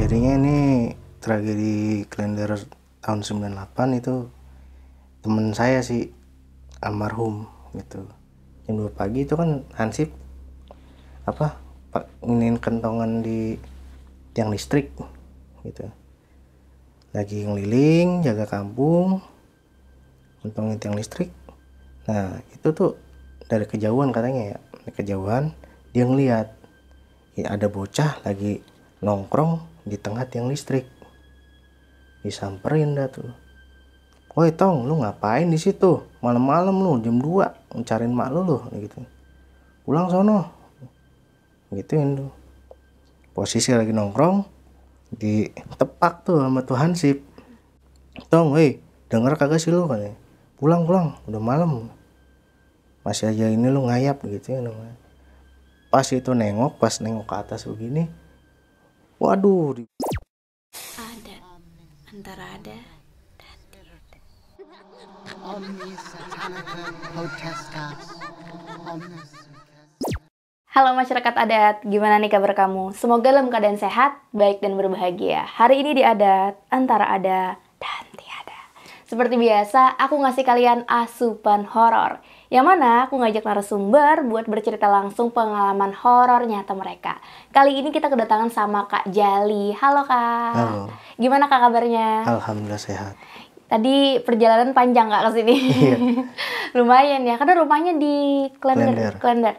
Jadinya ini tragedi kalender tahun 98 itu temen saya sih almarhum gitu. Jam 2 pagi itu kan Hansip ingin kentongan di tiang listrik gitu. Lagi ngeliling jaga kampung ngentongin tiang listrik. Nah itu tuh dari kejauhan katanya ya, dari kejauhan dia ngeliat ya, ada bocah lagi nongkrong di tengah tiang listrik. Disamperin dah tuh, woi Tong, lu ngapain di situ malam-malam, lu jam 2 mencariin mak lu gitu, pulang sono gituin tuh. Posisi lagi nongkrong ditepak tuh sama tuh Hansip. Tong, woi denger kagak sih lu, katanya, pulang udah malam, masih aja ini lu ngayap gitu ya. Pas nengok ke atas begini, waduh, Ada antara ada dan tiada. Omnis satanica potestas, omnes. Halo masyarakat adat, gimana nih kabar kamu? Semoga dalam keadaan sehat, baik dan berbahagia. Hari ini di Adat, antara ada dan tiada. Seperti biasa, aku ngasih kalian asupan horor. Yang mana aku ngajak narasumber buat bercerita langsung pengalaman horor nyata mereka. Kali ini kita kedatangan sama Kak Jali. Halo Kak. halo, Gimana Kak kabarnya? alhamdulillah sehat. Tadi perjalanan panjang Kak ke sini. Iya. Lumayan ya, karena rumahnya di Klender. Klender.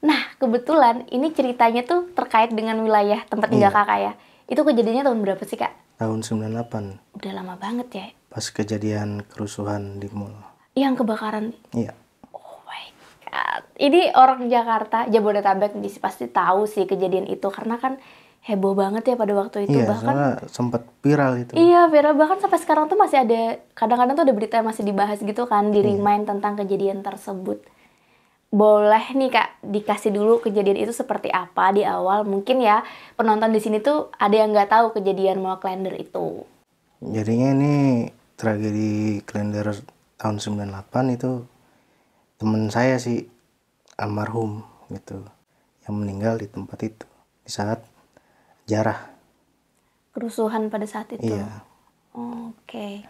Nah, kebetulan ini ceritanya tuh terkait dengan wilayah tempat tinggal Iya. Kakak ya. Itu kejadiannya tahun berapa sih, Kak? Tahun 98 Udah lama banget ya. pas kejadian kerusuhan di mall. Yang kebakaran. Iya. Oh my God. Ini orang Jakarta, Jabodetabek pasti tahu sih kejadian itu karena kan heboh banget ya pada waktu itu. Iya, Bahkan soalnya sempat viral itu. iya, viral, bahkan sampai sekarang tuh masih ada, kadang-kadang tuh ada berita yang masih dibahas gitu kan, di remind tentang kejadian tersebut. Boleh nih Kak, dikasih dulu kejadian itu seperti apa di awal. Mungkin ya penonton di sini tuh ada yang nggak tahu kejadian Mall Klender itu. Jadinya ini tragedi kalender tahun 98 itu temen saya sih almarhum gitu, yang meninggal di tempat itu di saat jarah. Kerusuhan pada saat itu. Iya. Oke.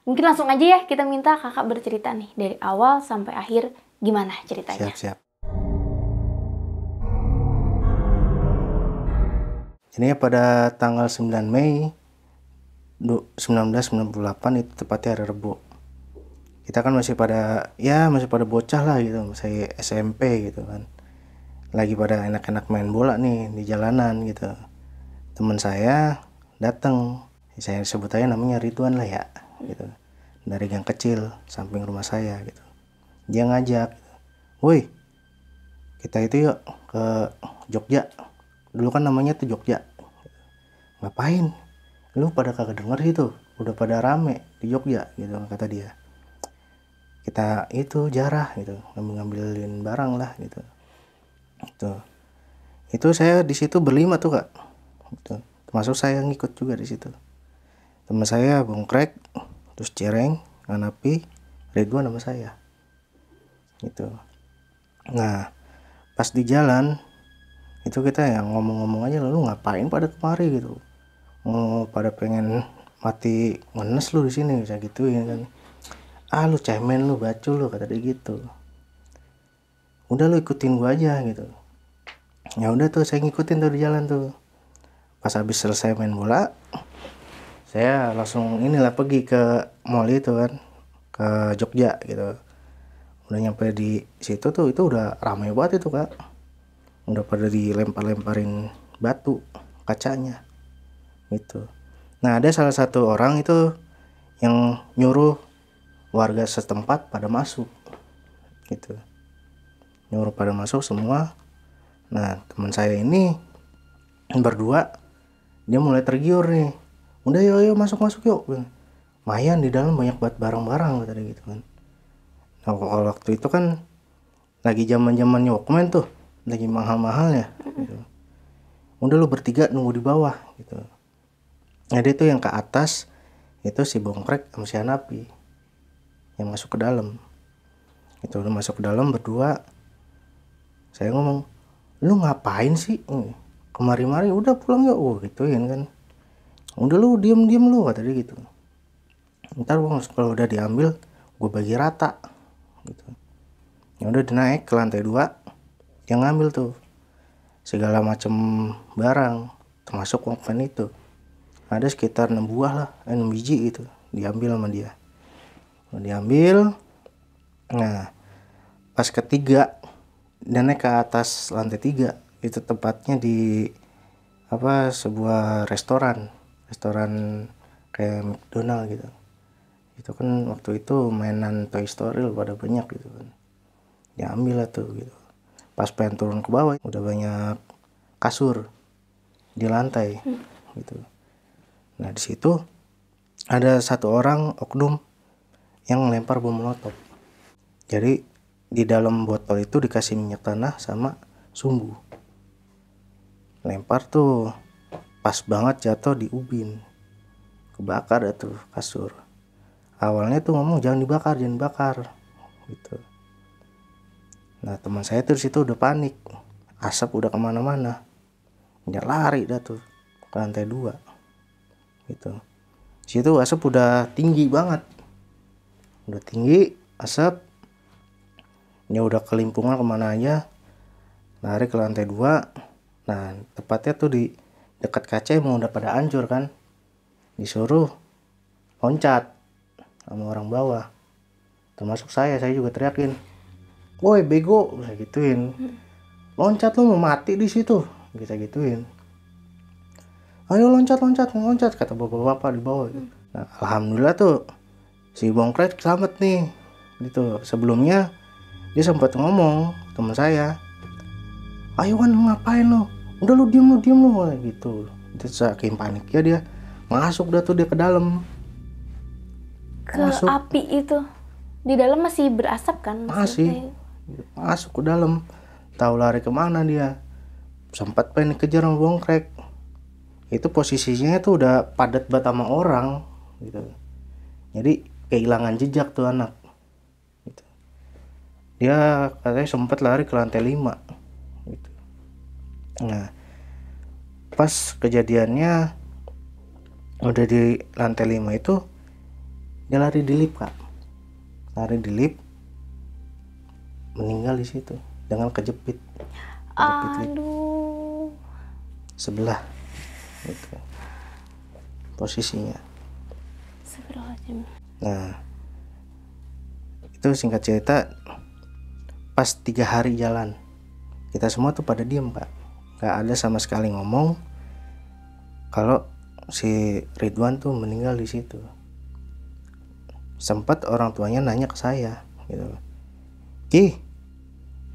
Mungkin langsung aja ya kita minta Kakak bercerita nih dari awal sampai akhir gimana ceritanya. Siap. Jadinya pada tanggal 9 Mei 1998 itu tepatnya hari Rebo. Kita kan masih pada bocah lah gitu, masih SMP gitu kan. Lagi pada enak-enak main bola nih di jalanan gitu. Teman saya datang, saya sebut aja namanya Ridwan lah ya gitu. Dari gang kecil samping rumah saya gitu. Dia ngajak, "Woi, kita itu yuk ke Jogja." Dulu kan namanya tuh Jogja. "Ngapain? Lu pada kagak denger sih tuh, udah pada rame di Jogja," gitu kata dia. "Kita itu jarah gitu, ngambilin barang lah gitu." Itu saya di situ berlima tuh Kak. Gitu. Termasuk saya ngikut juga di situ. Teman saya Bongkrek, terus Cereng, Anapi, Ridwan sama saya. Gitu. Nah, pas di jalan itu kita yang ngomong-ngomong aja, lalu ngapain pada kemari gitu. Pada pengen mati ngenes lu di sini, bisa gituin kan. "Ah, lu cemen lu, bacul lu," kata dia gitu. "Udah lu ikutin gua aja," gitu. Ya udah tuh saya ngikutin tuh di jalan tuh. Pas habis selesai main bola, saya langsung pergi ke mall itu kan, ke Jogja gitu. Udah nyampe di situ tuh, itu udah ramai banget itu Kak. Udah pada dilempar-lemparin batu kacanya gitu. Nah, ada salah satu orang itu yang nyuruh warga setempat pada masuk gitu. Nyuruh pada masuk semua. Nah, teman saya ini berdua, dia mulai tergiur nih. "Udah yuk masuk yuk. Lumayan di dalam banyak banget barang-barang," kata dia gitu kan. Nah, kalau waktu itu kan lagi zaman-zamannya Walkman tuh, lagi mahal-mahalnya gitu. "Udah lu bertiga nunggu di bawah," gitu. Nah, dia tuh yang ke atas itu si Bongkrek sama si Hanapi yang masuk ke dalam. Itu udah masuk ke dalam berdua. Saya ngomong, "Lu ngapain sih? Kemari-mari, udah pulang yuk," gituin kan. Udah lu diem lu, kata dia gitu. Ntar bang kalau udah diambil gue bagi rata gitu. Ya udah dia naik ke lantai 2, dia ngambil tuh segala macam barang termasuk Walkman itu. Ada sekitar 6 buah lah, 6 biji gitu diambil sama dia. Diambil. Nah pas ketiga dia naik ke atas lantai 3, itu tempatnya di sebuah restoran kayak McDonald gitu. Itu kan waktu itu mainan Toy Story pada banyak gitu kan, diambil lah tuh gitu. Pas pengen turun ke bawah udah banyak kasur di lantai gitu. Nah di situ ada satu orang oknum yang lempar bom molotov. Jadi di dalam botol itu dikasih minyak tanah sama sumbu. Lempar tuh pas banget jatuh di ubin, kebakar dah tuh kasur. Awalnya tuh ngomong jangan dibakar gitu. Nah teman saya tuh di situ udah panik, asap udah kemana-mana, dia lari dah tuh ke lantai 2 gitu. Di situ asap udah tinggi banget, udah tinggi asap, dia udah kelimpungan kemana aja, lari ke lantai 2. Nah tepatnya tuh di dekat kaca emang udah pada hancur kan, disuruh loncat sama orang bawah, termasuk saya juga teriakin, woi bego, saya gituin, loncat lu mau mati di situ, kita gituin. Ayo loncat, kata bapak-bapak di bawah. Nah, alhamdulillah tuh si Bongkrek selamat nih gitu. Sebelumnya dia sempat ngomong teman saya, ayo kan ngapain lo, udah lu diem lu gitu. Itu saking panik ya dia masuk dah tuh dia ke dalam. Ke api itu di dalam masih berasap kan? Masih masuk ke dalam, tahu lari kemana dia. Sempat pengen kejar sama Bongkrek, itu posisinya tuh udah padat banget sama orang gitu, jadi kehilangan jejak tuh anak gitu. Dia katanya sempat lari ke lantai 5 gitu. Nah pas kejadiannya udah di lantai 5 itu dia lari di lift kak, meninggal di situ dengan kejepit lift sebelah gitu posisinya. Nah itu singkat cerita, pas 3 hari jalan kita semua tuh pada diem kak, nggak ada sama sekali ngomong kalau si Ridwan tuh meninggal di situ. Sempat orang tuanya nanya ke saya gitu, Ki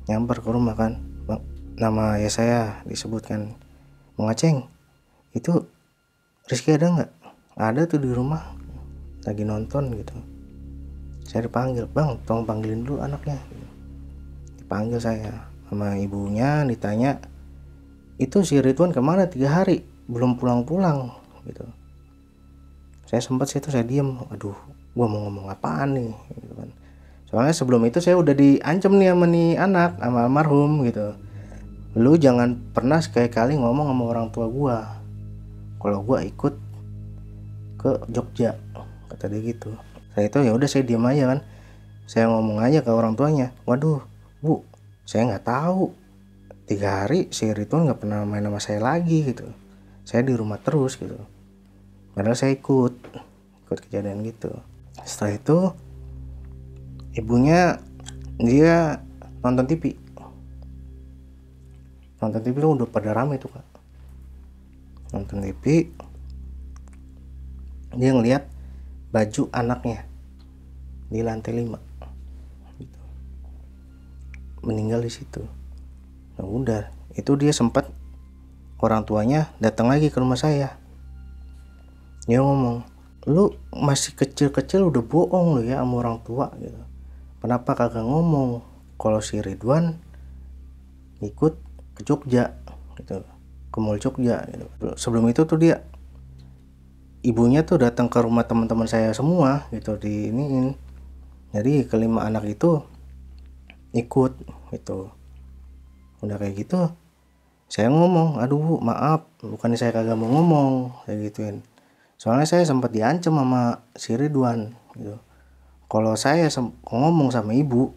nyamper ke rumah kan, nama ya saya disebutkan, Bang Aceng itu Rizky ada nggak? Ada tuh di rumah lagi nonton gitu. Saya dipanggil, bang tolong panggilin dulu anaknya. Dipanggil saya sama ibunya, ditanya itu si Ridwan kemana 3 hari belum pulang gitu. Saya sempat situ saya diem, aduh gua mau ngomong apaan nih gitu kan. Soalnya sebelum itu saya udah diancam nih sama nih anak, sama almarhum gitu, lu jangan pernah sekali-kali ngomong sama orang tua gua kalau gua ikut ke Jogja, kata dia gitu. Saya itu ya udah saya diam aja kan, saya ngomong aja ke orang tuanya, waduh bu saya nggak tahu 3 hari si Ridwan nggak pernah main sama saya lagi gitu, saya di rumah terus gitu, padahal saya ikut kejadian gitu. Setelah itu ibunya dia nonton TV tuh udah pada rame tuh kak, nonton TV, dia ngeliat baju anaknya di lantai 5 gitu, meninggal di situ. Nah udah itu dia sempat orang tuanya datang lagi ke rumah saya, dia ngomong, lu masih kecil-kecil udah bohong lu ya sama orang tua gitu, kenapa kagak ngomong kalau si Ridwan ikut ke Jogja gitu, ke Mall Jogja gitu. Sebelum itu tuh dia ibunya tuh datang ke rumah teman-teman saya semua gitu, diiniin, jadi kelima anak itu ikut gitu. Udah kayak gitu saya ngomong, aduh maaf bukannya saya kagak mau ngomong, kayak gituin, Soalnya saya sempat diancam sama si Ridwan gitu. Kalau saya ngomong sama ibu,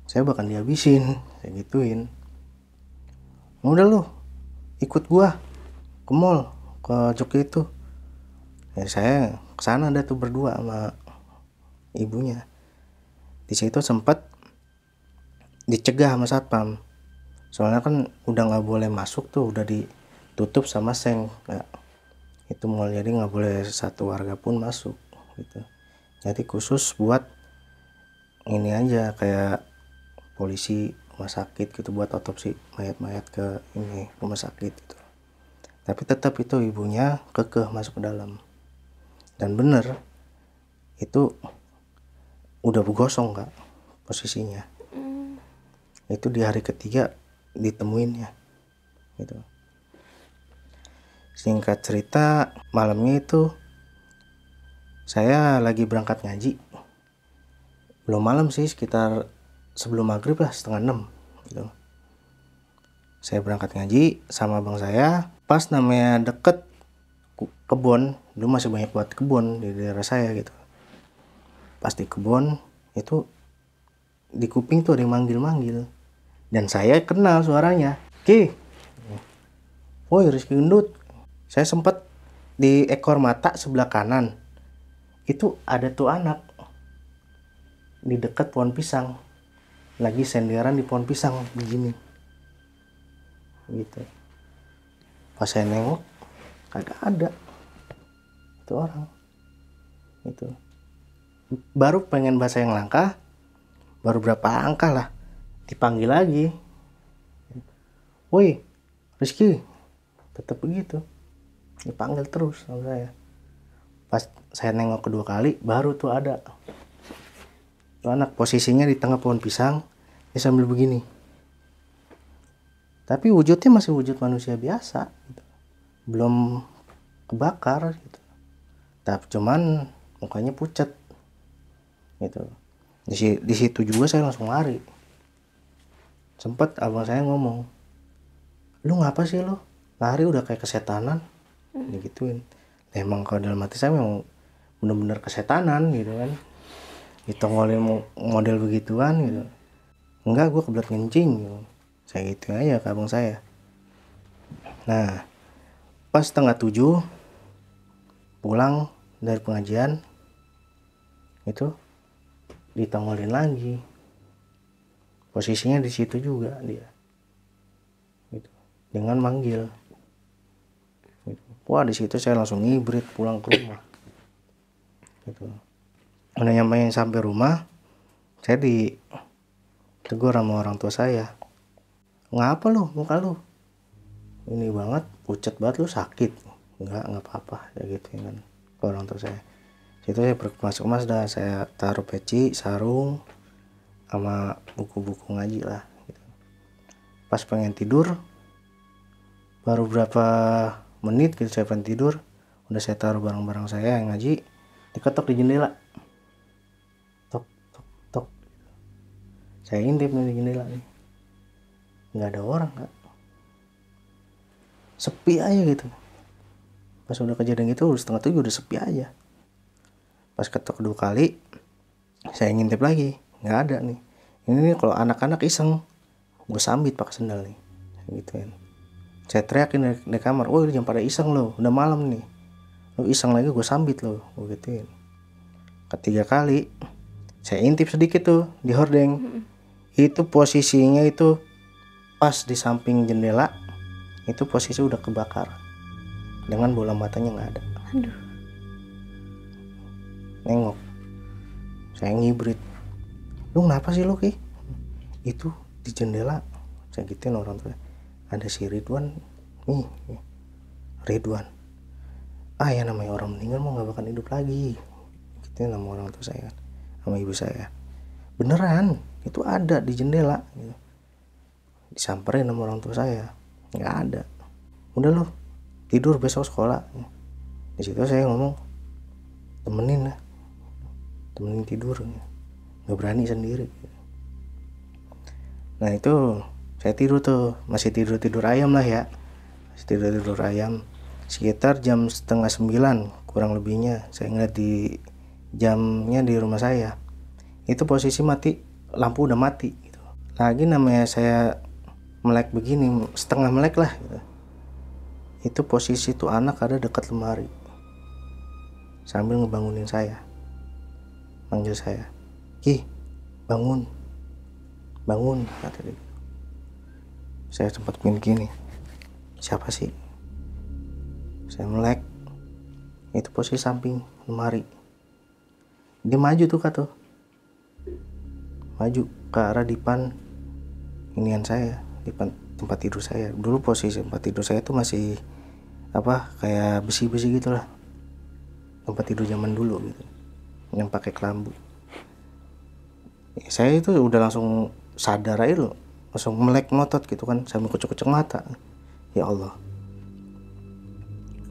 saya bakal dihabisin, saya gituin. Udah lu ikut gua ke mall, ke Jogja itu. Ya saya kesana ada tuh berdua sama ibunya. Di situ sempat dicegah sama satpam. Soalnya kan udah nggak boleh masuk tuh, udah ditutup sama seng. Nah, itu mall, jadi nggak boleh satu warga pun masuk gitu. Jadi khusus buat ini aja, kayak polisi, rumah sakit gitu, buat otopsi mayat-mayat ke ini rumah sakit gitu. Tapi tetap itu ibunya kekeh masuk ke dalam. Dan bener itu udah bergosong Kak posisinya. Itu di hari ketiga ditemuinnya gitu. Singkat cerita, malamnya itu saya lagi berangkat ngaji. Belum malam sih, sekitar sebelum maghrib lah, 5:30 gitu. Saya berangkat ngaji sama abang saya. Pas namanya deket kebun, dulu masih banyak buat kebun di daerah saya gitu. Pas di kebun itu di kuping tuh ada yang manggil-manggil. Dan saya kenal suaranya. Ki, woi Rizky Gendut. Saya sempat di ekor mata sebelah kanan itu ada tuh anak di dekat pohon pisang, lagi senderan di pohon pisang begini gitu. Pas saya nengok kagak ada itu orang. Itu baru pengen bahasa yang langkah, baru berapa angka lah dipanggil lagi, woi Rizky, tetap begitu dipanggil terus sama saya. Pas saya nengok kedua kali baru tuh ada tuh anak posisinya di tengah pohon pisang, dia sambil begini, tapi wujudnya masih wujud manusia biasa gitu. Belum kebakar gitu, tapi cuman mukanya pucat gitu. Di situ juga saya langsung lari. Sempet abang saya ngomong, lu ngapa sih lu lari, udah kayak kesetanan digituin. Emang kalau dalam hati saya memang bener-bener kesetanan gitu kan, ditongolin model begituan gitu. Enggak, gue kebelet ngencing gitu. Saya gitu aja ke abang saya. Nah pas 6:30 pulang dari pengajian itu ditongolin lagi, posisinya di situ juga dia gitu, dengan manggil gitu. Wah di situ saya langsung ngibrit pulang ke rumah gitu. Udah nyampe sampai rumah, saya ditegur sama orang tua saya, ngapa lu muka lu ini banget, pucat banget, lu sakit? Enggak apa-apa kayak gitu kan ke orang tua saya. Situ saya masuk dah, saya taruh peci, sarung sama buku-buku ngaji lah gitu. Pas pengen tidur, baru berapa menit gitu saya pengen tidur, udah saya taruh barang-barang saya yang ngaji, diketok di jendela, tok tok tok. Saya intip nih di jendela nih, nggak ada orang Kak, sepi aja gitu. Pas udah kejadian gitu udah 6:30 udah sepi aja. Pas ketok 2 kali saya ngintip lagi, nggak ada nih. Ini nih kalau anak-anak iseng gue sambit pakai sendal nih gituin. Saya teriakin dari kamar, woi jangan pada iseng lo, udah malam nih, lo iseng lagi gue sambit lo, gue gituin. Ketiga kali saya intip sedikit tuh di hordeng. Itu posisinya itu pas di samping jendela, itu posisi udah kebakar dengan bola matanya nggak ada. Aduh. Nengok, saya ngibrit, lu kenapa sih lu Ki? Itu di jendela, saya gituin orang tua, ada si Ridwan nih, Ridwan, ya namanya orang meninggal mau nggak bakal hidup lagi, gituin sama orang tua saya, sama ibu saya. Beneran itu ada di jendela gitu. Disamperin sama orang tua saya, nggak ada, udah lu tidur besok sekolah. Di situ saya ngomong, temenin tidur, nggak berani sendiri. Nah itu saya tidur tuh, masih tidur ayam lah ya, masih tidur ayam. sekitar jam setengah 9 kurang lebihnya. Saya ngeliat di jamnya di rumah saya, itu posisi mati, lampu udah mati gitu. Lagi namanya saya melek begini, setengah melek lah gitu. Itu posisi tuh anak ada dekat lemari sambil ngebangunin saya, manggil saya, "Ki, bangun, bangun," kata dia. Saya sempat gini, siapa sih? Saya melek, itu posisi samping lemari. Dia maju tuh Kak tuh, maju ke arah dipan inian saya, dipan tempat tidur saya. Dulu posisi tempat tidur saya tuh masih kayak besi-besi gitulah, tempat tidur zaman dulu gitu, yang pakai kelambu. Saya itu udah langsung sadar aja loh, langsung melek ngotot gitu kan, sambil kucek-kucek mata. Ya Allah,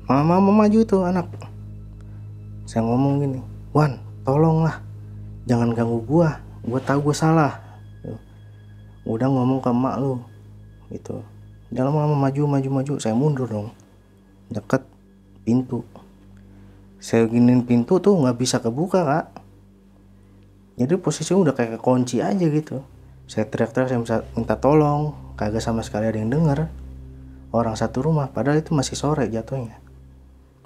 mama maju itu anak. Saya ngomong gini, "Wan, tolonglah, jangan ganggu gua tahu gua salah." Udah ngomong ke emak lu gitu. Jangan lama maju. Saya mundur dong, deket pintu. Saya giniin pintu tuh nggak bisa kebuka Kak, jadi posisinya udah kayak kunci aja gitu. Saya teriak-teriak, saya minta tolong, kagak sama sekali ada yang denger. Orang satu rumah, padahal itu masih sore jatuhnya,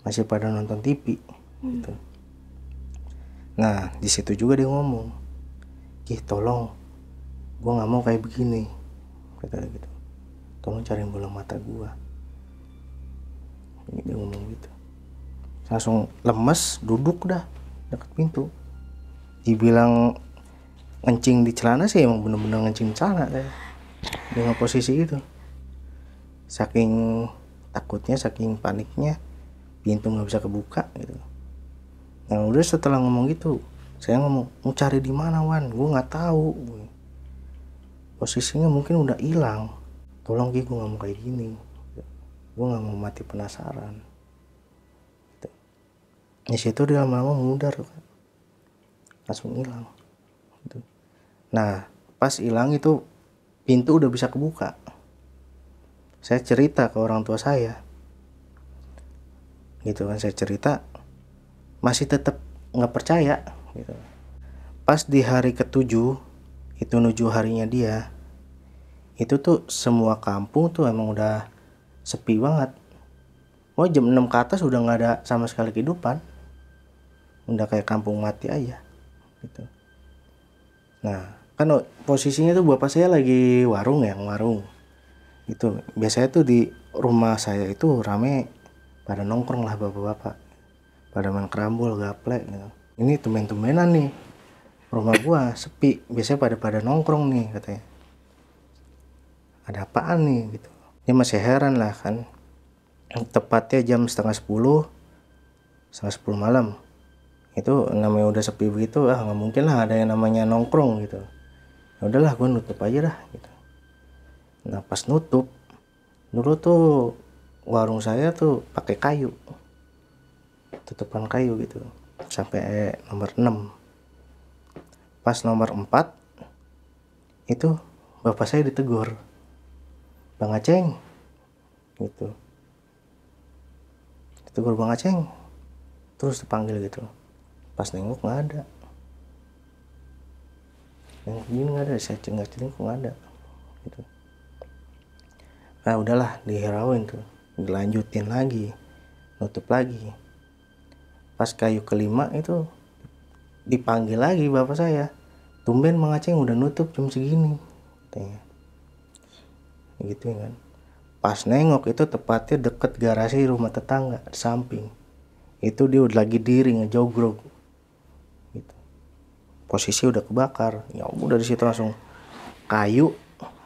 masih pada nonton TV gitu. Nah di situ juga dia ngomong, "Ki, tolong, gua nggak mau kayak begini," kata gitu. "Tolong cariin bola mata gua." Dia ngomong gitu. Langsung lemes, duduk dah dekat pintu. Dibilang ngencing di celana sih, emang bener-bener ngencing di celana saya dengan posisi itu. Saking takutnya, saking paniknya, pintu nggak bisa kebuka gitu. Nah udah setelah ngomong gitu, saya ngomong, "Mau cari di mana Wan? Gue nggak tahu. Posisinya mungkin udah hilang. Tolong Ki, gue nggak mau kayak gini. Gue nggak mau mati penasaran." Gitu. Di situ dia lama-lama mudar, langsung hilang. Gitu. Nah pas hilang itu pintu udah bisa kebuka. Saya cerita ke orang tua saya, gitu kan, saya cerita, masih tetap nggak percaya gitu. Pas di hari ke-7 itu menuju harinya dia, itu tuh semua kampung tuh emang udah sepi banget. Mau jam 6 ke atas udah nggak ada sama sekali kehidupan, udah kayak kampung mati aja gitu. Nah kan posisinya tuh bapak saya lagi warung gitu. Biasanya tuh di rumah saya itu rame, pada nongkrong lah bapak-bapak, pada main kerambol, gaplek gitu. Ini tumben-tumbenan nih, rumah gua sepi, biasanya pada nongkrong nih katanya. Ada apaan nih gitu. Dia masih heran lah kan. Tepatnya jam setengah 10 malam. Itu namanya udah sepi begitu, nggak mungkin lah ada yang namanya nongkrong gitu. Ya udahlah, gua nutup aja dah gitu. Nah pas nutup, dulu tuh warung saya tuh pakai kayu, tutupan kayu gitu, sampai nomor 6. Pas nomor 4 itu bapak saya ditegur, "Bang Aceng," gitu. Ditegur "Bang Aceng," terus dipanggil gitu. Pas nengok nggak ada, yang gini nggak ada, saya cengak-cengok nggak ada gitu. Nah udahlah, dihirauin tuh, dilanjutin lagi, nutup lagi. Pas kayu ke-5 itu dipanggil lagi bapak saya, "Tumben Bang Aceng udah nutup jam segini," katanya. Gitu kan. Pas nengok itu tepatnya deket garasi rumah tetangga di samping. Itu dia udah lagi diri ngejogrok gitu. Posisi udah kebakar. Ya udah di situ langsung kayu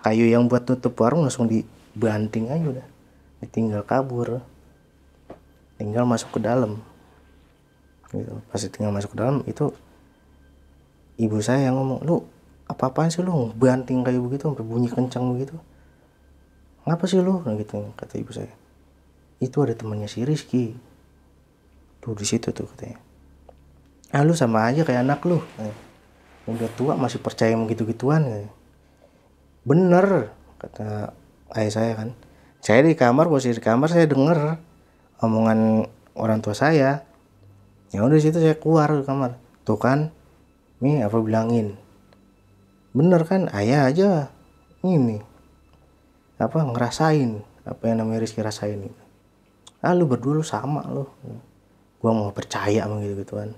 yang buat tutup warung langsung dibanting aja udah. Ditinggal kabur. Tinggal masuk ke dalam. Gitu. Pas tinggal masuk ke dalam itu ibu saya yang ngomong, "Lu apa-apaan sih lu banting kayak begitu sampai bunyi kencang begitu? Ngapa sih lu?" Nah gitu kata ibu saya. "Itu ada temannya si Rizky tuh di situ tuh," katanya. "Ah lu sama aja kayak anak lu, udah tua masih percaya begitu-gituan." "Bener," kata ayah saya kan. Saya di kamar, posisi di kamar saya denger omongan orang tua saya. Ya udah situ saya keluar ke kamar. Tuh kan, nih apa bilangin, bener kan, ayah aja ini apa ngerasain apa yang namanya Rizky rasain gitu. Lu berdua lu sama lu, gua mau percaya sama gitu gituan,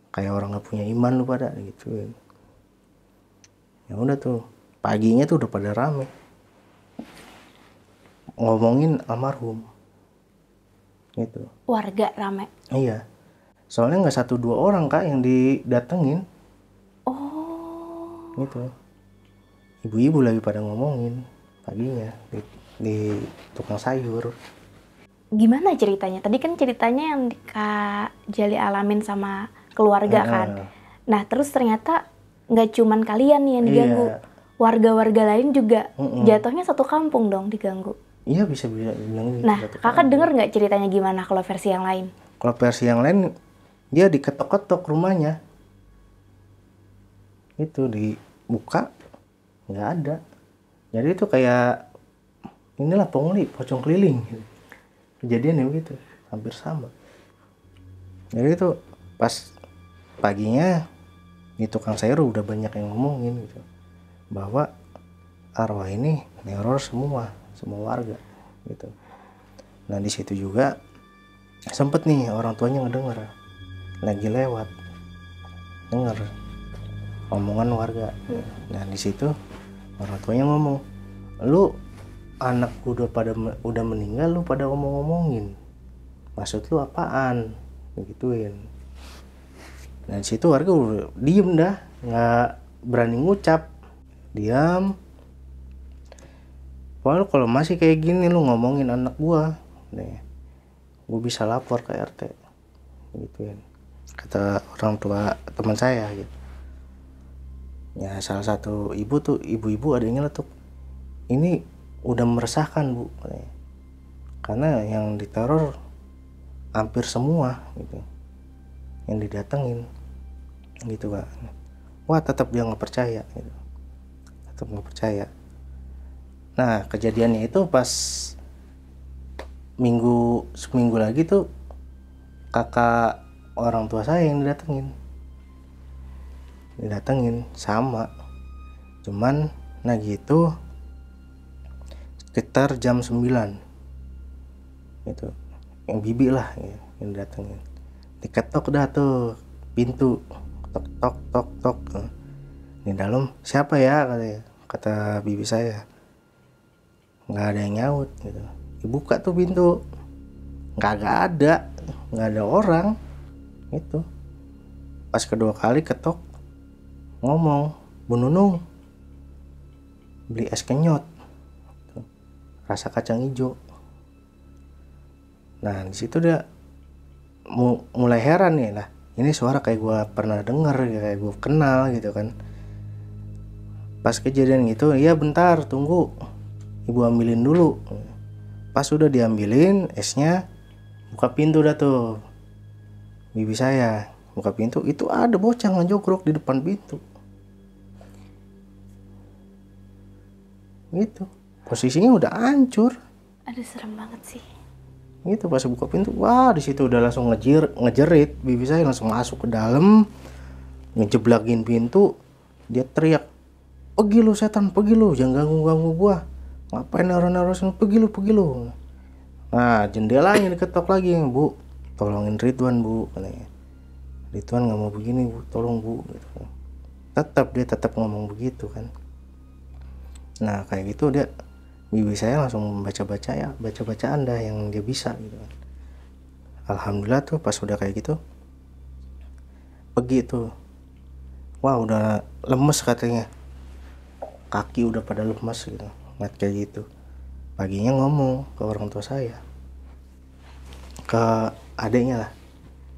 kayak orang nggak punya iman lu pada gitu. Ya udah tuh paginya tuh udah pada rame ngomongin almarhum gitu. Warga rame. Iya, soalnya nggak 1-2 orang Kak yang didatengin. Oh. Gitu, ibu-ibu lagi pada ngomongin paginya di tukang sayur. Gimana ceritanya? Tadi kan ceritanya yang Kak Jali alamin sama keluarga kan. Nah terus ternyata nggak cuman kalian nih yang diganggu. Iya. Warga-warga lain juga jatuhnya satu kampung dong diganggu. Iya bisa bilang gitu. Nah kakak denger nggak ceritanya gimana kalau versi yang lain? Kalau versi yang lain dia diketok-ketok rumahnya, itu dibuka nggak ada. Jadi itu kayak inilah pocong keliling gitu. Kejadiannya begitu, hampir sama. Jadi itu pas paginya di tukang sayur udah banyak yang ngomongin gitu, bahwa arwah ini neror semua warga gitu. Nah di situ juga sempet nih orang tuanya ngedenger, lagi lewat denger omongan warga. Nah di situ orang tuanya ngomong, lu anak udah meninggal lu pada ngomongin, maksud lu apaan, begituin. Nah di situ warga udah diem dah, nggak berani ngucap, diam. Walau kalau masih kayak gini lu ngomongin anak gua, nih gua bisa lapor ke RT, gituin, kata orang tua teman saya gitu. Ya salah satu ibu-ibu ada yang nyeletuk, ini udah meresahkan Bu, karena yang diteror hampir semua gitu, yang didatengin gitu Kak. Wah tetap dia nggak percaya gitu, tetap nggak percaya. Nah kejadiannya itu pas seminggu lagi tuh kakak orang tua saya yang didatengin sama, cuman nah gitu sekitar jam 9 gitu, yang bibi lah ya, yang datengin. Diketok dah tuh pintu, tok tok tok. Di dalam siapa ya, kata bibi saya. Nggak ada yang nyaut gitu. Dibuka tuh pintu, nggak ada orang itu. Pas kedua kali ketok, ngomong, Bu Nunung beli es kenyot rasa kacang hijau. Nah di situ dia mulai heran nih, lah ini suara kayak gue pernah denger, kayak gue kenal gitu kan. Pas kejadian gitu, iya bentar tunggu, ibu ambilin dulu. Pas udah diambilin esnya, buka pintu dah tuh bibi saya, buka pintu, itu ada bocah ngejogrok di depan pintu gitu. Posisinya udah hancur. Aduh serem banget sih. Gitu pas buka pintu, wah di situ udah langsung ngejerit bibi saya, langsung masuk ke dalam, ngejeblakin pintu. Dia teriak, pergi lu setan, pergi lu, jangan ganggu gua, ngapain naruh sini, pergi lu. Nah jendelanya diketok lagi, Bu tolongin Ridwan Bu, katanya. Ridwan nggak mau begini Bu, tolong Bu gitu. Dia tetap ngomong begitu kan. Nah kayak gitu dia, bibi saya langsung baca-bacaan dah yang dia bisa gitu. Alhamdulillah tuh pas udah kayak gitu pergi tuh, wah udah lemes katanya, kaki udah pada lemes gitu ngeliat kayak gitu. Paginya ngomong ke orang tua saya, ke adiknya lah,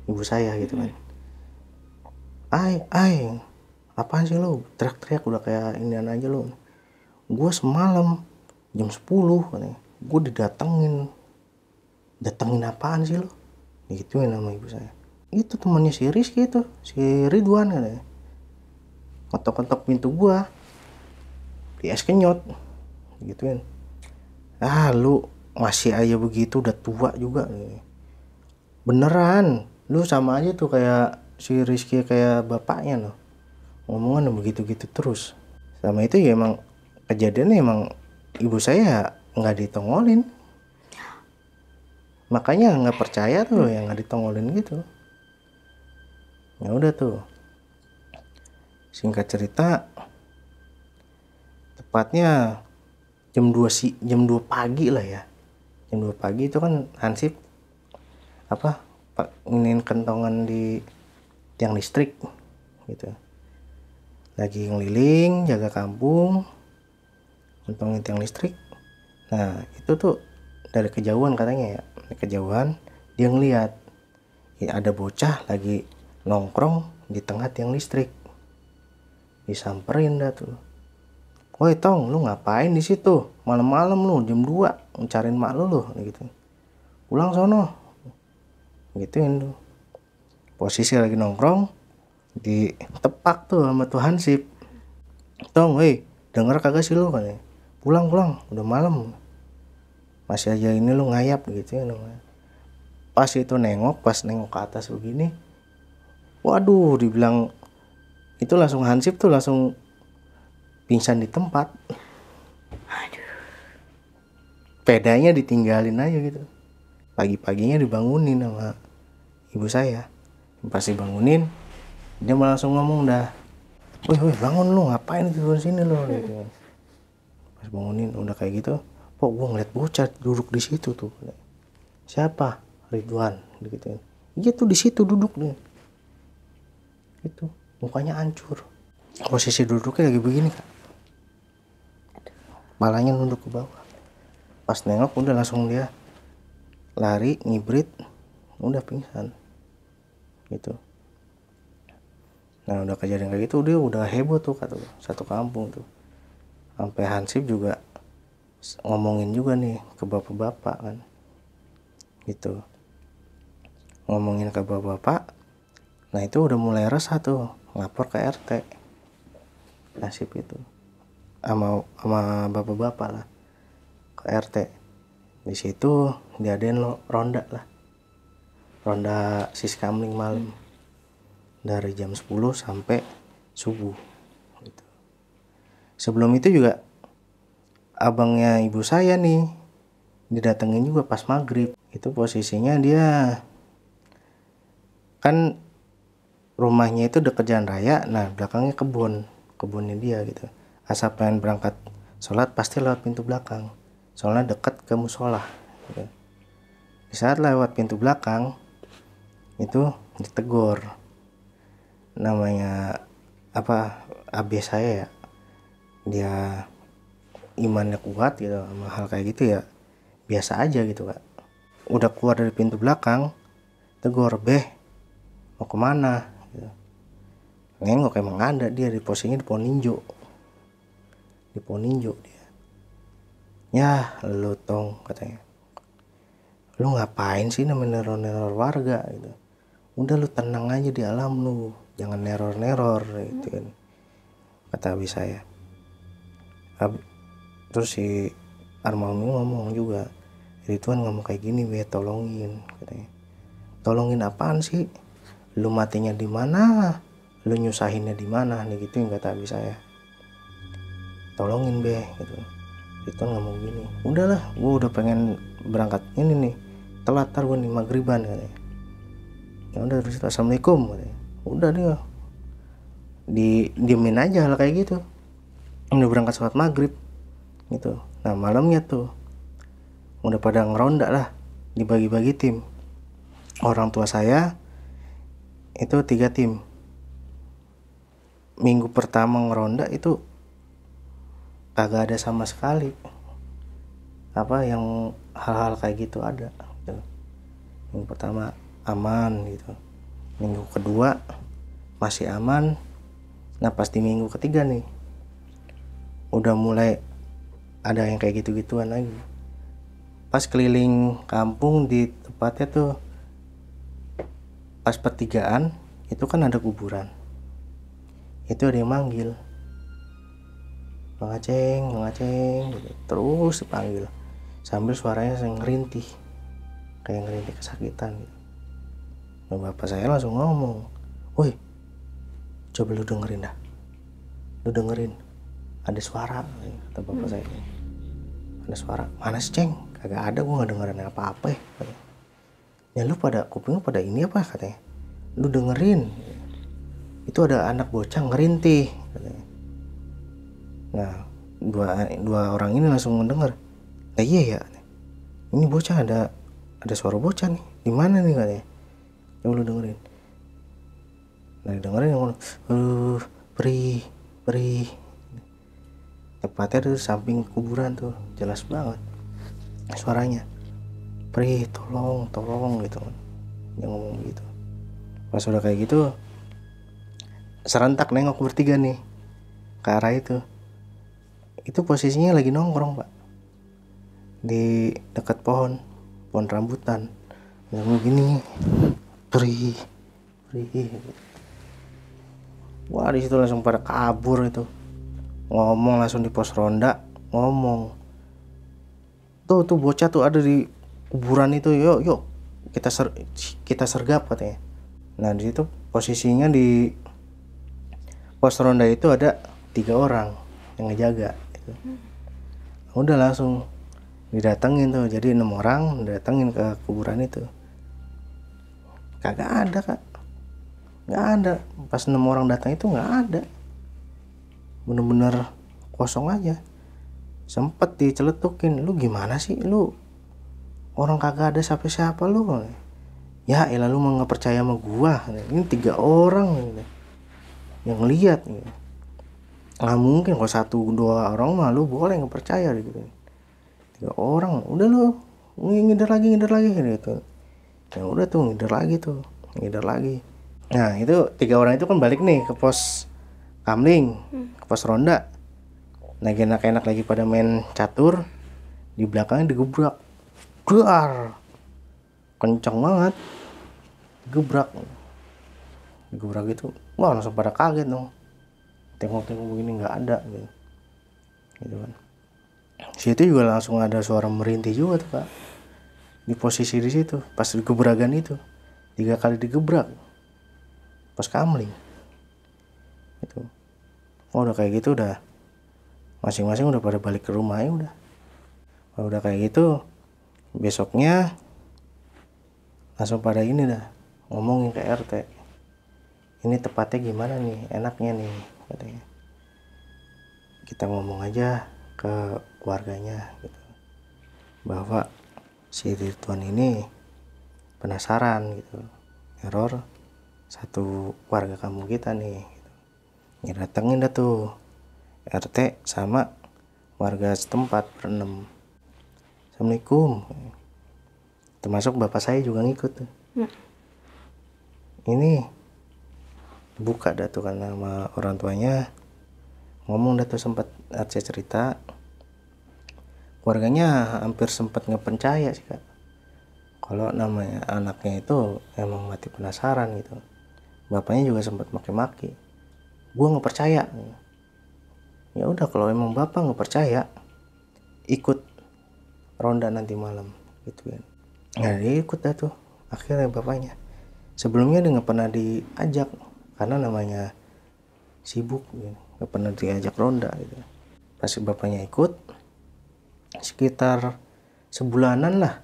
ibu saya gitu kan, ay apaan sih lu teriak-teriak udah kayak inian aja lu. Gue semalam jam 10 katanya, gue datengin apaan sih lo, gituin nama ibu saya. Itu temannya si Rizky itu, si Ridwan katanya, ketok-ketok pintu gue di es kenyot, gituin. Lu masih aja begitu, udah tua juga nih. Beneran, lu sama aja tuh kayak si Rizky kayak bapaknya loh, ngomongan begitu-gitu terus. Sama itu ya emang kejadiannya emang ibu saya nggak ditongolin, makanya nggak percaya tuh yang nggak ditongolin gitu. Ya udah tuh, singkat cerita, tepatnya jam 2 pagi lah ya. Jam 2 pagi itu kan Hansip apa ingin kentongan di tiang listrik gitu, lagi ngeliling jaga kampung kentongin tiang listrik. Nah itu tuh dari kejauhan katanya ya, dari kejauhan dia ngeliat ya, ada bocah lagi nongkrong di tengah tiang listrik. Disamperin dah tuh, woi Tong, lu ngapain di situ malam-malam, lu jam 2 mencariin mak lu gitu, pulang sono gituin tuh. Posisi lagi nongkrong ditepak tuh sama tuh Hansip. Tong, woi denger kagak sih lu katanya, pulang udah malam, masih aja ini lu ngayap gitu ya. Pas itu nengok ke atas begini, waduh, dibilang itu langsung Hansip tuh langsung pingsan di tempat. Pedanya ditinggalin aja gitu. Pagi-paginya dibangunin sama ibu saya. Pas dibangunin, dia malah langsung ngomong dah, woi bangun lu, ngapain tidur sini lu gitu. Pas bangunin udah kayak gitu, kok gua ngeliat bocah duduk di situ tuh. Siapa? Ridwan gitu. Iya tuh di situ duduk nih. Itu mukanya hancur. Posisi duduknya lagi begini Kak, palanya nunduk ke bawah. Pas nengok udah langsung dia lari ngibrit, udah pingsan gitu. Nah udah kejadian kayak gitu dia udah heboh tuh kata satu kampung tuh, sampai Hansip juga ngomongin juga nih ke bapak-bapak kan gitu, ngomongin ke bapak-bapak. Nah itu udah mulai resah tuh, lapor ke RT Hansip itu sama bapak-bapak lah ke RT. Di situ diadain ronda lah, ronda siskamling malam dari jam 10 sampai subuh gitu. Sebelum itu juga abangnya ibu saya nih didatengin juga pas maghrib. Itu posisinya dia kan rumahnya itu deket jalan raya, nah belakangnya kebunnya dia gitu. Asal pengen berangkat sholat pasti lewat pintu belakang, soalnya deket ke musola gitu. Di saat lewat pintu belakang itu ditegur, namanya apa, AB saya ya, dia imannya kuat gitu, sama hal kayak gitu ya biasa aja gitu Kak. Udah keluar dari pintu belakang tegur, beh mau kemana gitu. Nengok emang ada dia di posisinya di pohon ninjo dia. Ya lu Tong katanya, lu ngapain sih namanya neror warga gitu, udah lu tenang aja di alam lu, jangan neror gitu kan, kata abis saya. Terus si Armando ngomong juga, Ridwan ngomong kayak gini, be tolongin katanya. Tolongin apaan sih, lu matinya di mana, lu nyusahinnya di mana nih gitu yang kata abis saya. Tolongin be gitu. Ridwan ngomong gini, udahlah gua udah pengen berangkat ini nih, telat tar gua nih maghriban katanya. Ya udah terus assalamualaikum katanya. Udah dia diemin aja hal kayak gitu, udah berangkat sholat maghrib gitu. Nah malamnya tuh udah pada ngeronda lah, dibagi-bagi tim. Orang tua saya itu 3 tim. Minggu pertama ngeronda itu kagak ada sama sekali apa yang hal-hal kayak gitu ada gitu. Minggu pertama aman gitu, minggu kedua masih aman. Nah pas di minggu ketiga nih udah mulai ada yang kayak gitu-gituan lagi. Pas keliling kampung di tempatnya tuh, pas pertigaan itu kan ada kuburan, itu ada yang manggil, Bang Aceng gitu. Terus dipanggil sambil suaranya ngerintih, kayak ngerintih kesakitan gitu. Nah, bapak saya langsung ngomong, woi coba lu dengerin dah, lu dengerin ada suara, kata bapak saya. Ada suara, mana sih Ceng? Kagak ada, gue gak dengerin apa-apa ya, katanya. Ya lu pada kuping lu pada ini apa, katanya. Lu dengerin, itu ada anak bocah ngerintih, katanya. Nah dua orang ini langsung mendengar. Nah iya ya, ini bocah ada suara bocah nih, di mana nih, katanya. Coba lu dengerin. Nah dengerin yang ngomong, perih. Tepatnya di samping kuburan tuh, jelas banget suaranya. Pri, tolong gitu kan. Yang ngomong gitu. Pas udah kayak gitu, serentak nengok bertiga nih ke arah itu. Itu posisinya lagi nongkrong, Pak. Di dekat pohon rambutan. Ngomong gini, Pri. Wah, di situ langsung pada kabur itu. Ngomong langsung di pos ronda, ngomong. Tuh bocah tuh ada di kuburan itu, yuk kita sergap, katanya. Nah di situ posisinya di pos ronda itu ada 3 orang yang ngejaga gitu. Udah langsung didatengin tuh, jadi 6 orang datengin ke kuburan itu. Kagak ada, Kak, nggak ada. Pas 6 orang datang itu nggak ada, bener-bener kosong aja. Sempet diceletukin, lu gimana sih, lu orang kagak ada siapa-siapa lu. Ya elah, lu mau nggak percaya sama gua, ini 3 orang yang lihat gitu. Nggak mungkin kalau 1-2 orang mah lu boleh nggak percaya gitu. 3 orang, udah lu ngider lagi gitu. Ya udah tuh ngider lagi. Nah itu 3 orang itu kan balik nih ke pos kamling, ke pos ronda. Lagi enak-enak lagi pada main catur, di belakangnya digebrak, duar, kenceng banget, digebrak gitu. Wah langsung pada kaget dong, tengok-tengok begini nggak ada gitu kan. Situ juga langsung ada suara merintih juga tuh, Pak, di posisi di situ pas gebrakan itu. 3 kali digebrak pas kamling itu. Udah kayak gitu, udah masing-masing udah pada balik ke rumahnya. Udah kayak gitu, besoknya langsung pada ini dah ngomongin ke RT, ini tepatnya gimana nih, enaknya nih, katanya. Kita ngomong aja ke keluarganya gitu, bahwa si Ridwan ini penasaran gitu, error satu keluarga kamu kita nih gitu. Ya datengin dah tuh RT sama warga setempat berenam. Assalamualaikum. Termasuk bapak saya juga ngikut tuh. Ini buka dah tuh kan sama orang tuanya, ngomong dah tuh, sempat RC cerita. Keluarganya hampir sempat nggak percaya sih, Kak, kalau namanya anaknya itu emang mati penasaran gitu. Bapaknya juga sempat maki-maki, gua nggak percaya. Ya udah, kalau emang bapak nggak percaya, ikut ronda nanti malam gitu kan. Nah dia ikut dah tuh akhirnya bapaknya. Sebelumnya dia nggak pernah diajak karena namanya sibuk gitu, nggak pernah diajak ronda gitu. Pas bapaknya ikut sekitar sebulanan lah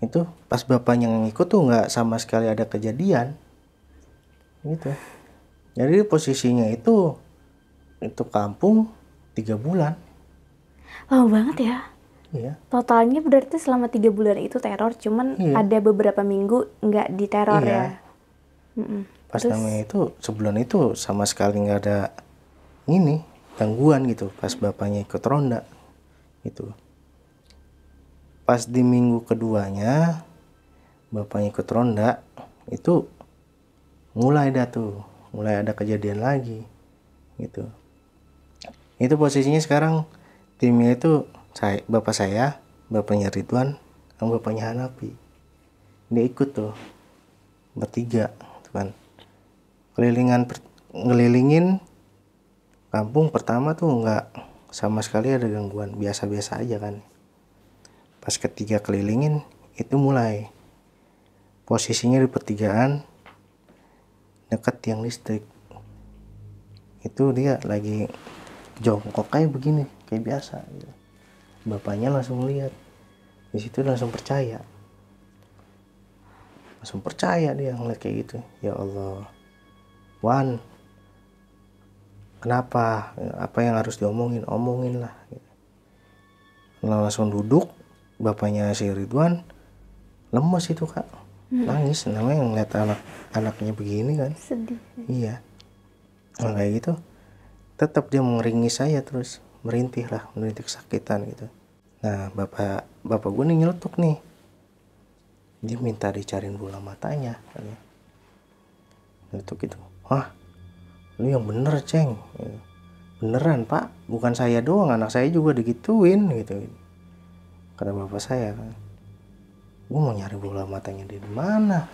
itu, pas bapaknya ngikut tuh nggak sama sekali ada kejadian gitu. Jadi posisinya itu kampung 3 bulan. Lama banget ya. Iya. Totalnya berarti selama 3 bulan itu teror, cuman ada beberapa minggu nggak diteror ya. Pas namanya itu sebulan itu sama sekali nggak ada ini gangguan gitu pas bapaknya ikut ronda gitu. Pas di minggu keduanya bapaknya ikut ronda itu mulai ada kejadian lagi gitu. Itu posisinya sekarang timnya itu bapak saya, bapaknya Ridwan, sama bapaknya Hanapi. Dia ikut tuh bertiga tuh kan, ngelilingin kampung. Pertama tuh nggak sama sekali ada gangguan, biasa-biasa aja kan. Pas ketiga kelilingin itu mulai posisinya di pertigaan dekat tiang listrik. Itu dia lagi jongkok kayak begini, kayak biasa gitu. Bapaknya langsung lihat, di situ langsung percaya dia ngeliat kayak gitu. Ya Allah, Wan, kenapa, apa yang harus omongin lah gitu. Langsung duduk. Bapaknya si Ridwan lemes itu Kak, nangis, namanya ngeliat anaknya begini kan, Sedih. iya. Nah, kayak gitu tetap dia mengeringis saya, terus merintih kesakitan gitu. Nah bapak gue nih nyeletuk nih, dia minta dicariin bola matanya katanya. Nyeletuk gitu, wah lu yang bener Ceng, beneran Pak, bukan saya doang, anak saya juga digituin gitu, kata bapak saya kan. Gue mau nyari bola matanya di mana.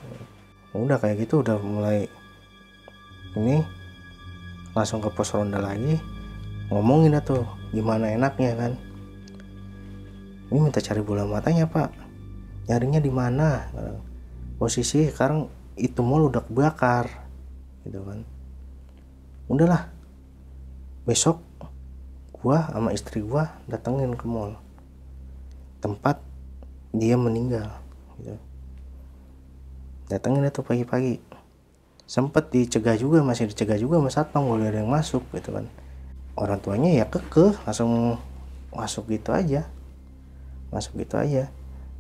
Udah kayak gitu udah mulai ini, langsung ke pos ronda lagi, ngomongin tuh gimana enaknya kan. Ini minta cari bola matanya Pak, nyarinya di mana, posisi sekarang itu mall udah kebakar gitu kan. Udahlah, besok gua sama istri gua datengin ke mall tempat dia meninggal gitu. Datengin tuh pagi-pagi, sempet masih dicegah juga sama satpam, boleh ada yang masuk gitu kan. Orang tuanya ya kekeh, langsung masuk gitu aja.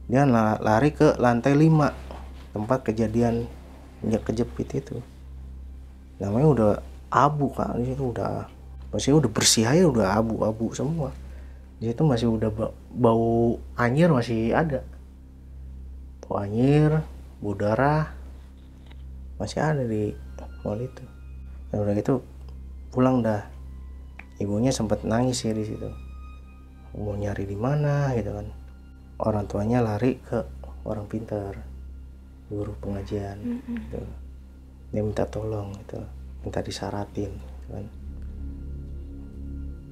Dia lari ke lantai 5 tempat kejadian kejepit itu. Namanya udah abu Kak, di situ masih udah bersih aja, udah abu-abu semua. Di situ masih udah bau anyir, masih ada bau anyir, bau darah masih ada di mall itu. Dan udah gitu pulang dah. Ibunya sempat nangis ya di situ, mau nyari di mana gitu kan. Orang tuanya lari ke orang pintar, guru pengajian gitu. Dia minta tolong gitu, minta disaratin gitu kan.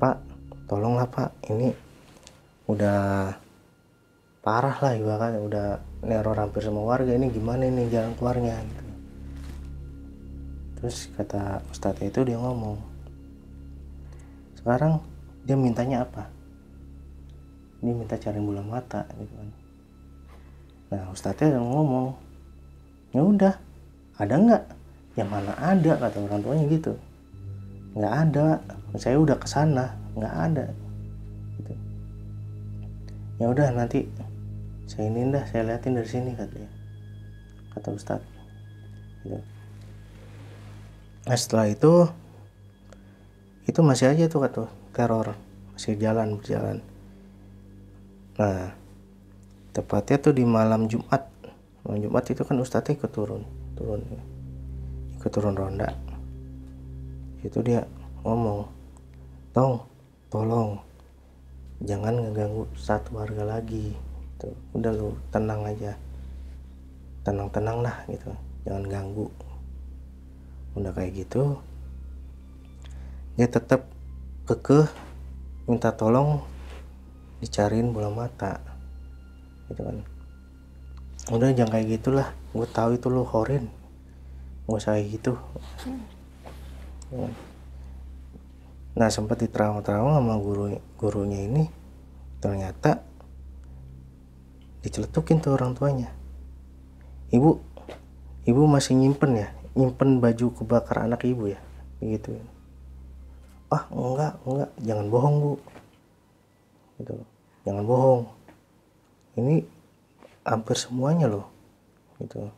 Pak, tolonglah Pak, ini udah parah lah ibaratnya, udah neror hampir semua warga, ini gimana ini jalan keluarnya gitu. Terus kata ustadznya itu, dia ngomong, sekarang dia mintanya apa? Dia minta cari bola mata gitu kan. Nah ustadznya ngomong, ya udah, ada nggak? Ya mana ada, kata orang tuanya gitu. Nggak ada, saya udah kesana, nggak ada gitu. Ya udah nanti saya liatin dari sini katanya, kata ustadz gitu. Nah setelah itu masih aja tuh kata teror, masih berjalan. Nah tepatnya tuh di malam Jumat itu kan ustadznya ikut turun ronda. Itu dia ngomong, tolong jangan ngeganggu satu warga lagi gitu. Udah lu tenang aja, tenang lah gitu, jangan ganggu. Udah kayak gitu dia tetap kekeh minta tolong dicariin bola mata gitu kan. Udah jangan kayak gitulah, gue tahu itu lo horin, gak usah kayak gitu. Nah sempat diterawang sama gurunya ini, ternyata diceletukin tuh orang tuanya. Ibu masih nyimpen baju kebakar anak ibu ya, gitu. Ah enggak, jangan bohong Bu, gitu. Jangan bohong, ini hampir semuanya loh gitu.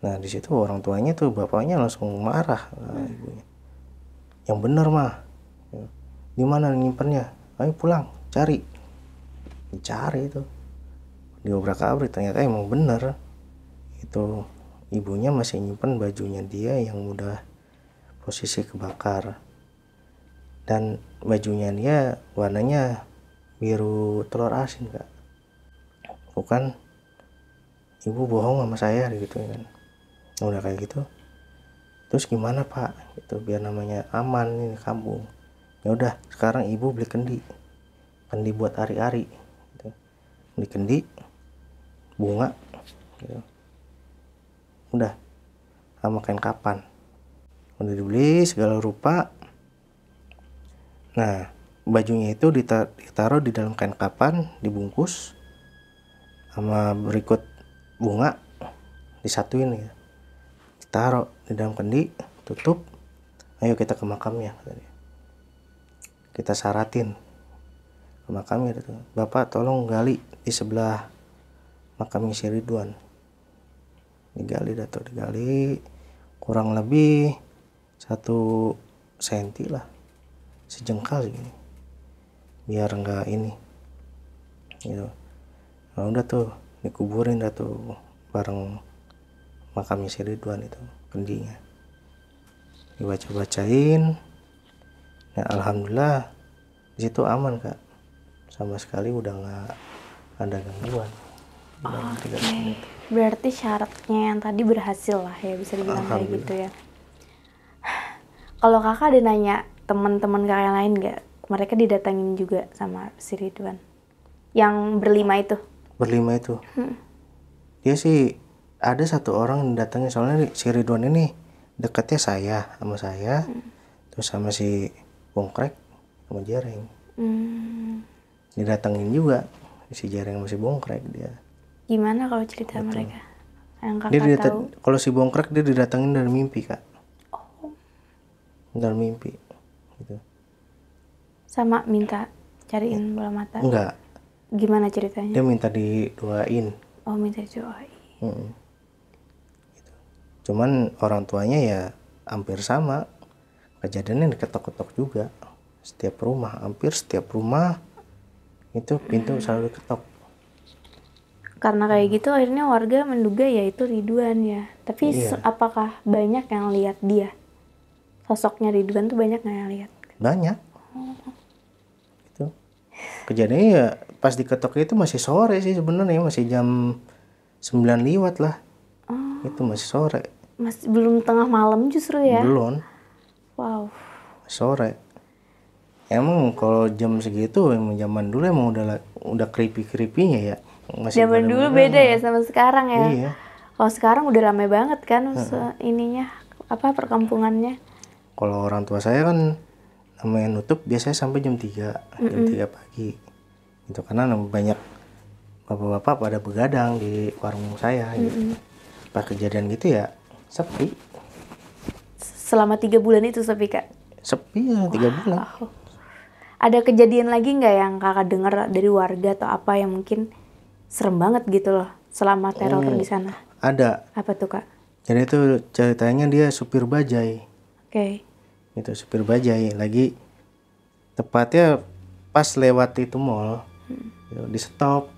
Nah di situ orang tuanya tuh, bapaknya langsung marah. Nah, ibunya, yang bener mah, di mana nyimpennya, ayo pulang dicari itu, diobrak-abrik. Ternyata emang bener itu ibunya masih nyimpen bajunya dia yang udah posisi kebakar, dan bajunya dia warnanya biru telur asin Kak. Bukan, ibu bohong sama saya gitu kan. Udah kayak gitu, terus gimana Pak itu biar namanya aman ini kampung. Ya udah sekarang ibu beli kendi buat ari-ari gitu. Beli kendi bunga gitu. udah sama kain kapan, udah dibeli segala rupa. Nah bajunya itu ditaruh di dalam kain kapan, dibungkus sama berikut bunga, disatuin ya, ditaruh di dalam kendi, tutup, ayo kita ke makamnya katanya. Kita syaratin ke makamnya gitu. Bapak tolong gali di sebelah makamnya si Ridwan. Digali kurang lebih 1 senti lah, sejengkal gini, biar enggak ini gitu. Nah udah tuh dikuburin dah tuh bareng makamnya si Ridwan itu, kendinya dibaca-bacain. Nah alhamdulillah di situ aman Kak, sama sekali udah nggak ada gangguan. Oke. Berarti syaratnya yang tadi berhasil lah ya, bisa dibilang kayak gitu ya. Kalau kakak ada nanya teman-teman kakak yang lain nggak, mereka didatangin juga sama si Ridwan yang berlima itu? Dia sih ada 1 orang yang datangnya, soalnya si Ridwan ini dekatnya sama saya, terus sama si Bongkrek sama Jereng. Didatengin juga si Jereng sama si Bongkrek. Dia Gimana kalau cerita mereka yang dia kakak tahu? kalau si Bongkrek dia didatengin dari mimpi Kak. Dari mimpi gitu. Sama minta cariin bola mata? Enggak, Gimana ceritanya? dia minta didoain. Oh, minta didoain. Gitu. Cuman orang tuanya ya hampir sama kejadiannya, diketok-ketok juga. Hampir setiap rumah itu pintu selalu diketok. Karena kayak gitu akhirnya warga menduga ya itu Ridwan ya. Tapi Iya. apakah banyak yang lihat dia? Sosoknya Ridwan tuh banyak nggak yang lihat? Banyak. Itu kejadiannya ya pas diketok itu masih sore sih sebenarnya, masih jam 9 lewat lah. Itu masih sore. Masih belum tengah malam justru ya? Belum. Wow. Sore. Emang kalau jam segitu emang zaman dulu emang udah creepy-creepynya ya. Masih Zaman dulu beda ya sama sekarang ya. Iya. Kalau sekarang udah ramai banget kan ininya perkampungannya. Kalau orang tua saya kan namanya nutup biasanya sampai jam 3 pagi. Itu karena banyak bapak-bapak pada begadang di warung saya gitu. Pas kejadian gitu ya sepi. Selama 3 bulan itu sepi Kak? Sepi ya 3 bulan. Ada kejadian lagi nggak yang kakak dengar dari warga atau apa yang mungkin serem banget gitu loh selama teror di sana? Ada. Apa tuh Kak? Jadi itu ceritanya dia supir bajai. Oke. Itu supir bajai lagi tepatnya pas lewat itu mall, gitu, di stop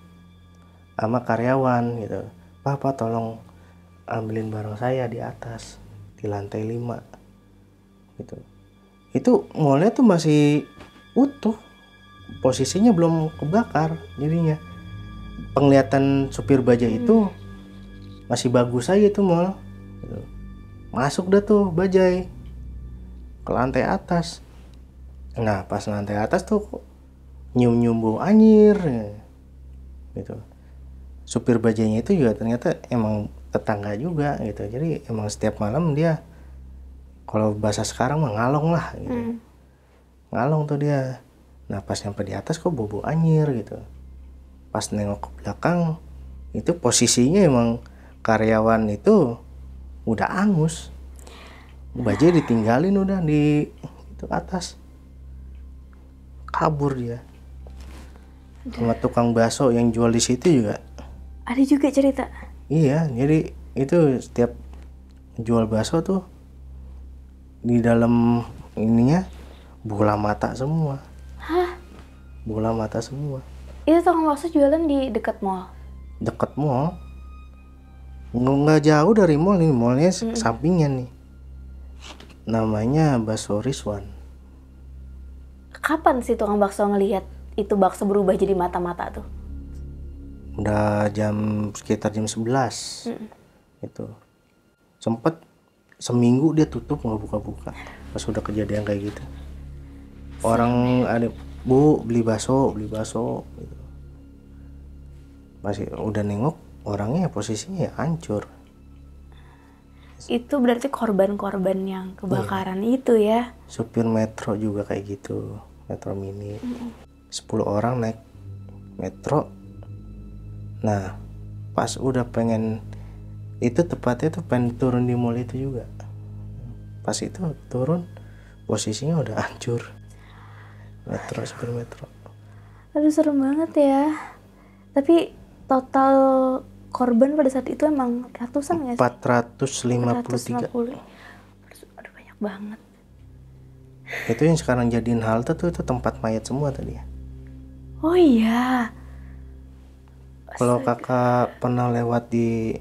sama karyawan gitu. Pak tolong ambilin barang saya di atas di lantai 5 gitu. Itu mallnya tuh masih utuh, posisinya belum kebakar, jadinya penglihatan supir bajai itu masih bagus aja tuh mall gitu. Masuk dah tuh bajai ke lantai atas. Nah pas lantai atas tuh nyium bau anyir gitu. Supir bajainya itu juga ternyata emang tetangga juga gitu, jadi emang setiap malam dia, kalau bahasa sekarang mah ngalong lah gitu. Ngalong tuh dia. Nah pas nyampe di atas kok bau anyir gitu. Pas nengok ke belakang itu posisinya emang karyawan itu udah angus, bajai ditinggalin udah di itu atas, kabur dia. Sama tukang bakso yang jual di situ juga. Ada juga cerita? Iya, jadi itu setiap jual bakso tuh di dalam ininya bola mata semua. Hah? Bola mata semua. Itu tukang bakso jualan di dekat mall? Dekat mall. Nggak jauh dari mall nih, mallnya sampingnya nih. Namanya Bakso Rizwan. Kapan sih tukang bakso ngelihat itu bakso berubah jadi mata-mata tuh? Udah sekitar jam 11 itu. Sempet seminggu dia tutup nggak buka-buka pas udah kejadian kayak gitu. Orang ada, Bu beli bakso gitu. Masih udah nengok orangnya posisinya ya hancur. itu berarti korban-korban yang kebakaran itu ya. Supir metro juga kayak gitu, metro mini. 10 orang naik metro. Nah, pas udah pengen, itu tepatnya tuh pengen turun di mall itu juga. Pas itu turun, posisinya udah hancur. Metro, supir metro. Aduh serem banget ya. Tapi total korban pada saat itu emang ratusan nggak sih? 453. 450. Aduh banyak banget. Itu yang sekarang jadiin halte tuh, itu tempat mayat semua tadi ya. Oh iya. Kalau kakak pernah lewat di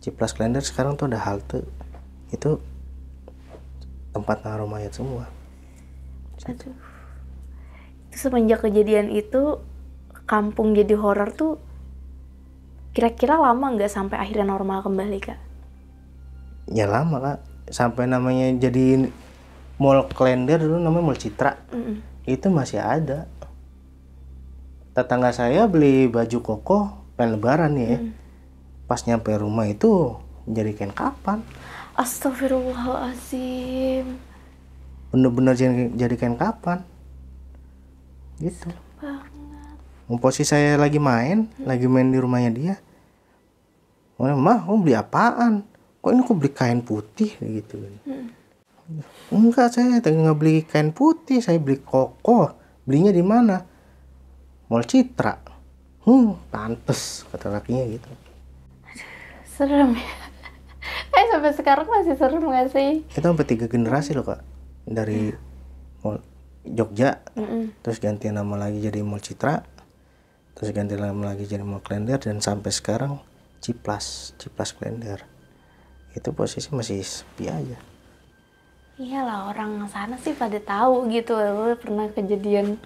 Ciplask Klender, sekarang tuh ada halte. Itu tempat naruh mayat semua. Aduh. Itu semenjak kejadian itu kampung jadi horor tuh kira-kira lama nggak sampai akhirnya normal kembali Kak? Ya lama Kak, sampai namanya jadi Mall Klender dulu namanya Mall Citra. Itu masih ada. Tetangga saya beli baju koko pengen lebaran ya. Pas nyampe rumah itu jadi kain kapan. Astagfirullahaladzim. Bener-bener jadi kain kapan. Gitu. Posisi saya lagi main di rumahnya dia. Mah, kamu beli apaan? Kok ini aku beli kain putih gitu. Enggak, saya nggak beli kain putih, saya beli koko. Belinya di mana? Mall Citra. Pantes kata lakinya gitu. Serem ya. Sampai sekarang masih serem gak sih? Itu sampai 3 generasi loh Kak. Dari Mall Jogja, terus ganti nama lagi jadi Mall Citra, terus ganti nama lagi jadi Mall Klender, dan sampai sekarang Ciplask Klender. Itu posisi masih sepi aja. Iyalah, orang sana sih pada tahu gitu, pernah kejadian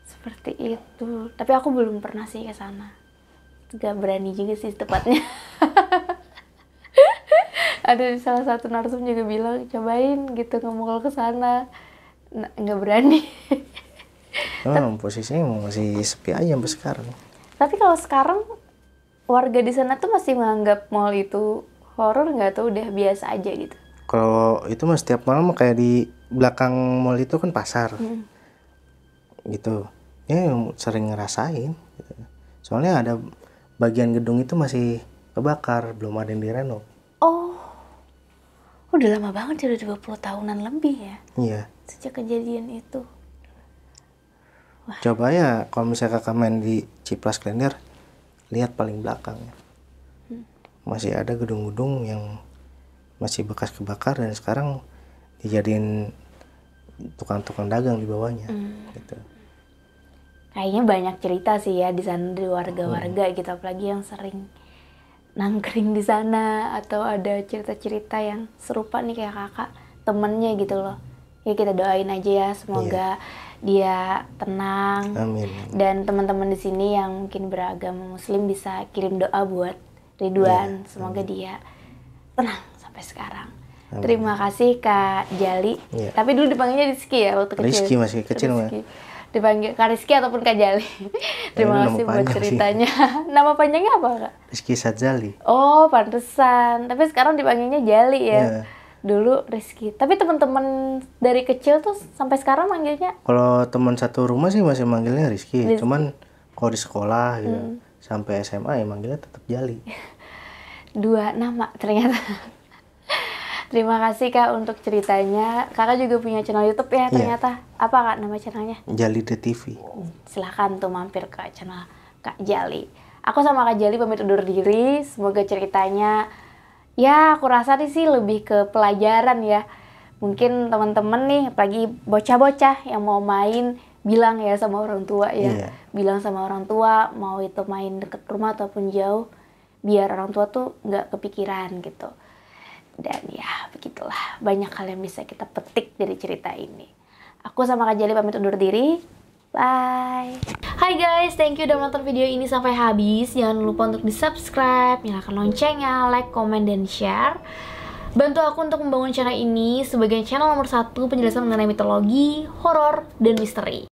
seperti itu. Tapi aku belum pernah sih ke sana. Gak berani juga sih tepatnya. Ada salah satu narsum juga bilang cobain gitu ngomong ke sana. Nggak berani. Memang posisinya masih sepi aja sampai sekarang. Tapi kalau sekarang warga di sana tuh masih menganggap mall itu horor nggak, tuh udah biasa aja gitu? Kalau itu mah setiap malam kayak di belakang mall itu kan pasar. Gitu. Ya sering ngerasain gitu. Soalnya ada bagian gedung itu masih kebakar, belum ada yang direnov. Oh. Udah lama banget, udah 20 tahunan lebih ya? Iya. Sejak kejadian itu. Wah. Coba ya kalau misalnya kakak main di Ciplask Klender, lihat paling belakang. Masih ada gedung-gedung yang masih bekas kebakar dan sekarang dijadiin tukang-tukang dagang di bawahnya. Gitu. Kayaknya banyak cerita sih ya di sana dari warga-warga gitu, apalagi yang sering nangkring di sana atau ada cerita-cerita yang serupa nih kayak kakak temennya gitu loh. Ya kita doain aja ya, semoga dia tenang. Amin. Dan teman-teman di sini yang mungkin beragama Muslim bisa kirim doa buat Ridwan, semoga dia tenang sampai sekarang. Amin. Terima kasih Kak Jali. Tapi dulu dipanggilnya Rizky ya waktu kecil. Rizky masih kecil mah. Dipanggil Kak Rizky ataupun Kak Jali. Terima kasih buat ceritanya. Nama panjangnya apa Kak? Rizky Sadzali. Oh pantesan. Tapi sekarang dipanggilnya Jali ya. Dulu Rizky. Tapi teman-teman dari kecil tuh sampai sekarang manggilnya? Kalau teman satu rumah sih masih manggilnya Rizky. Cuman kalau di sekolah gitu, sampai SMA ya manggilnya tetap Jali. 2 nama ternyata. Terima kasih Kak untuk ceritanya. Kakak juga punya channel YouTube ya ternyata. Apa Kak nama channelnya? Jali The TV. Silahkan tuh mampir ke channel Kak Jali. Aku sama Kak Jali pamit undur diri. Semoga ceritanya, ya aku rasa sih lebih ke pelajaran ya. Mungkin teman-teman nih, apalagi bocah-bocah yang mau main, bilang ya sama orang tua ya. Bilang sama orang tua, mau itu main deket rumah ataupun jauh, biar orang tua tuh nggak kepikiran gitu. Dan ya begitulah, banyak hal yang bisa kita petik dari cerita ini. Aku sama Kak Jali pamit undur diri. Bye. Hai guys, thank you udah nonton video ini sampai habis. Jangan lupa untuk di subscribe, nyalakan loncengnya, like, komen, dan share. Bantu aku untuk membangun channel ini sebagai channel nomor 1 penjelasan mengenai mitologi, horor, dan misteri.